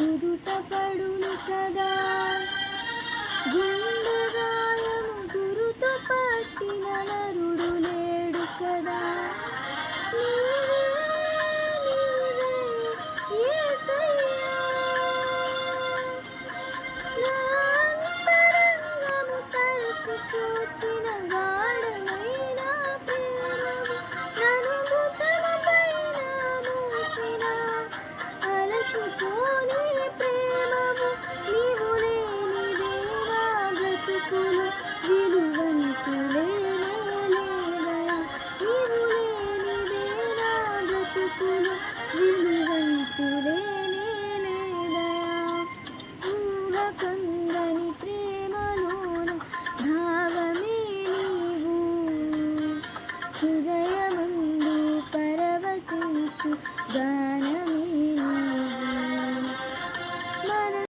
కుదుట పడును కదా గుండె గాయము గురుతు పట్టిన నరుడు లేడు కదా నీవే నీవే యేసయ్యా నా అంతరంగము తరచి చూచిన గాఢమైన ప్రేమవు నన్ను భుజముపైన మోసిన అలసిపోని ప్రేమవు నీవు లేనిదే నా బ్రతుకులు విలువంటూ లేనే లేదయా నీవు లేనిదే నా బ్రతుకులు విలువంటూ లేనే లేదయా ఊహకందని ప్రేమలోను భావమే నీవు హృదయమందు పరవశించు గానమే